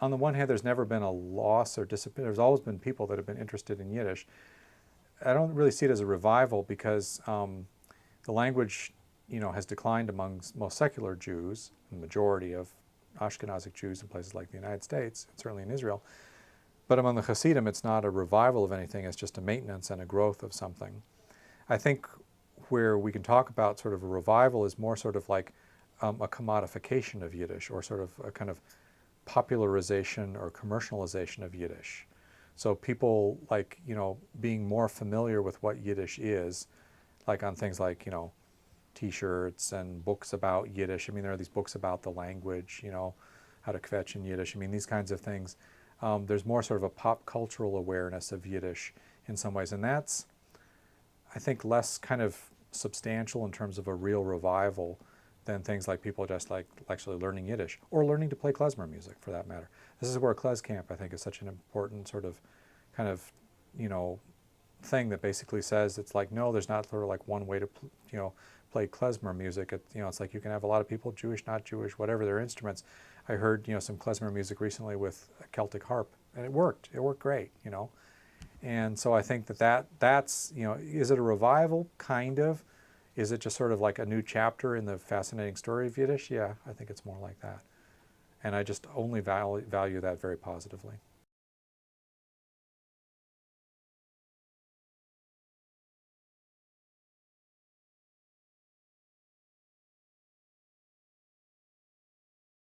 on the one hand, there's never been a loss or disappearance. There's always been people that have been interested in Yiddish. I don't really see it as a revival because the language, has declined among most secular Jews, the majority of Ashkenazic Jews in places like the United States, and certainly in Israel. But among the Hasidim, it's not a revival of anything. It's just a maintenance and a growth of something. I think where we can talk about sort of a revival is more sort of like a commodification of Yiddish, or sort of a kind of popularization or commercialization of Yiddish. So people being more familiar with what Yiddish is, like on things like, T-shirts and books about Yiddish. I mean, there are these books about the language, how to kvetch in Yiddish. I mean, these kinds of things. There's more sort of a pop cultural awareness of Yiddish in some ways. And that's, I think, less kind of substantial in terms of a real revival than things like people just like actually learning Yiddish or learning to play klezmer music, for that matter. This is where Klez Camp, I think, is such an important sort of kind of, thing that basically says it's like, no, there's not sort of like one way to, play klezmer music. It's like you can have a lot of people, Jewish, not Jewish, whatever their instruments. I heard, some klezmer music recently with a Celtic harp, and it worked. It worked great, And so I think that's, is it a revival? Kind of. Is it just sort of like a new chapter in the fascinating story of Yiddish? Yeah, I think it's more like that. And I just only value that very positively.